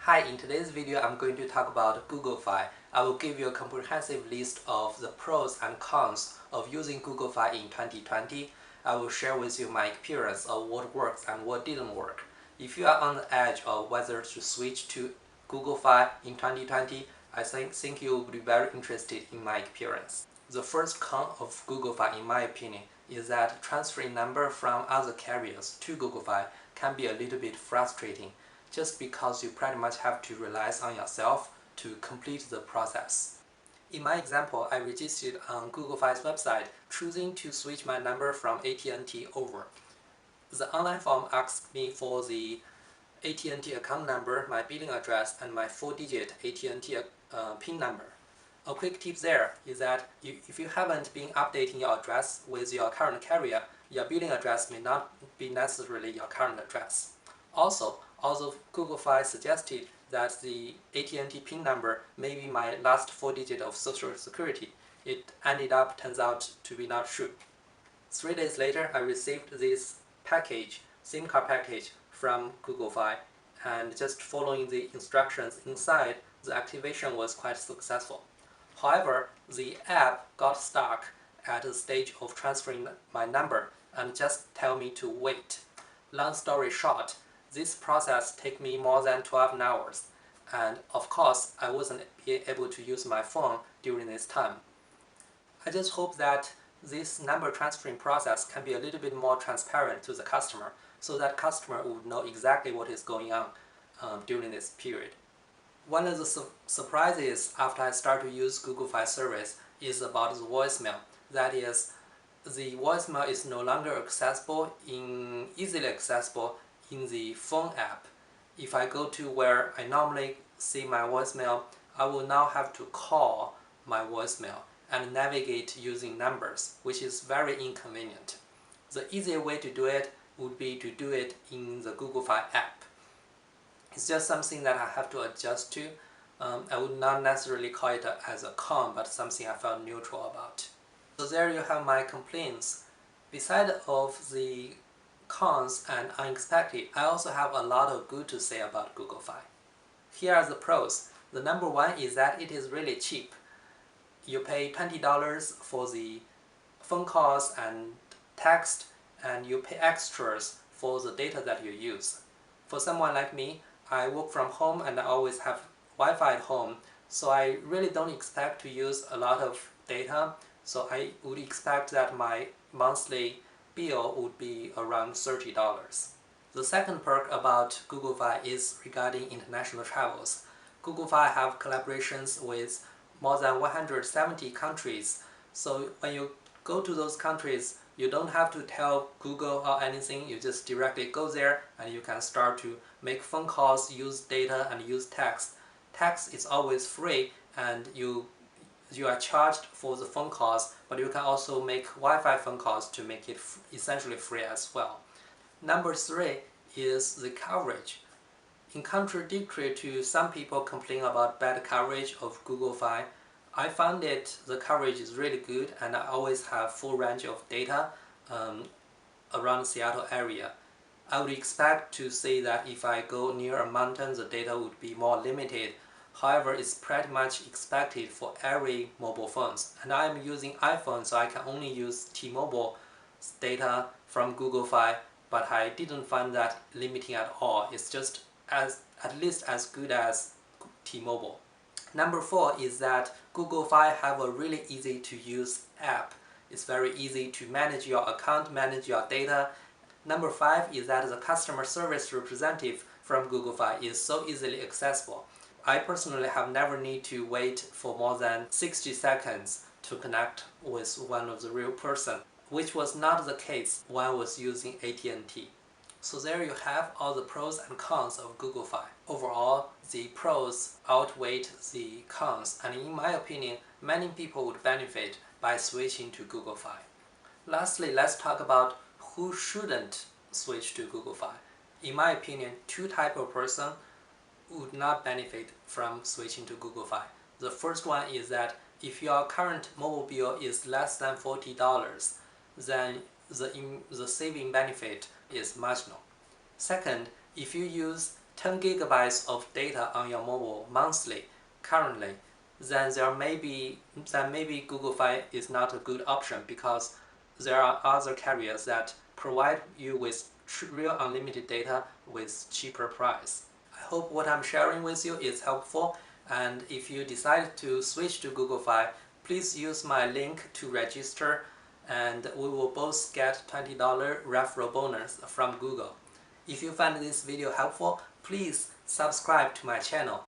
Hi, in today's video I'm going to talk about Google Fi. I will give you a comprehensive list of the pros and cons of using Google Fi in 2020. I will share with you my experience of what works and what didn't work. If you are on the edge of whether to switch to Google Fi in 2020, I think you will be very interested in my experience. The first con of Google Fi, in my opinion, is that transferring number from other carriers to Google Fi can be a little bit frustrating, just because you pretty much have to rely on yourself to complete the process. In my example, I registered on Google Fi's website, choosing to switch my number from AT&T over. The online form asks me for the AT&T account number, my billing address, and my 4-digit AT&T PIN number. A quick tip there is that if you haven't been updating your address with your current carrier, your billing address may not be necessarily your current address. Also, although Google Fi suggested that the AT&T PIN number may be my last 4-digit of Social Security, it turns out to be not true. 3 days later, I received this package, SIM card package from Google Fi, and just following the instructions inside, the activation was quite successful. However, the app got stuck at the stage of transferring my number and just tell me to wait. Long story short, this process took me more than 12 hours, and of course I wasn't able to use my phone during this time. I just hope that this number transferring process can be a little bit more transparent to the customer, so that customer would know exactly what is going on during this period. One of the surprises after I started to use Google Fi service is about the voicemail. That is, the voicemail is no longer easily accessible in the phone app. If I go to where I normally see my voicemail, I will now have to call my voicemail and navigate using numbers, which is very inconvenient. The easier way to do it would be to do it in the Google Fi app. It's just something that I have to adjust to. I would not necessarily call it as a con, but something I felt neutral about. So there you have my complaints. Besides of the cons and unexpected, I also have a lot of good to say about Google Fi. Here are the pros. The number one is that it is really cheap. You pay $20 for the phone calls and text, and you pay extras for the data that you use. For someone like me, I work from home and I always have Wi-Fi at home, so I really don't expect to use a lot of data, so I would expect that my monthly bill would be around $30. The second perk about Google Fi is regarding international travels. Google Fi have collaborations with more than 170 countries, so when you go to those countries, you don't have to tell Google or anything, you just directly go there and you can start to make phone calls, use data, and use text. Text is always free, and you are charged for the phone calls, but you can also make Wi-Fi phone calls to make it essentially free as well. Number three is the coverage. In contradictory to some people complain about bad coverage of Google Fi, I found the coverage is really good, and I always have full range of data around the Seattle area. I would expect to say that if I go near a mountain, the data would be more limited. However, it's pretty much expected for every mobile phones, and I'm using iPhone, so I can only use T-Mobile data from Google Fi, but I didn't find that limiting at all. It's just at least as good as T-Mobile. Number four is that Google Fi have a really easy to use app. It's very easy to manage your account, manage your data. Number five is that the customer service representative from Google Fi is so easily accessible. I personally have never need to wait for more than 60 seconds to connect with one of the real person, which was not the case when I was using AT&T. So there you have all the pros and cons of Google Fi. Overall, the pros outweigh the cons, and in my opinion, many people would benefit by switching to Google Fi. Lastly, let's talk about who shouldn't switch to Google Fi. In my opinion, two types of person would not benefit from switching to Google Fi. The first one is that if your current mobile bill is less than $40, then the saving benefit is marginal. Second, if you use 10 gigabytes of data on your mobile monthly currently, then maybe Google Fi is not a good option because there are other carriers that provide you with real unlimited data with cheaper price. I hope what I'm sharing with you is helpful, and if you decide to switch to Google Fi, please use my link to register and we will both get $20 referral bonus from Google. If you find this video helpful, please subscribe to my channel.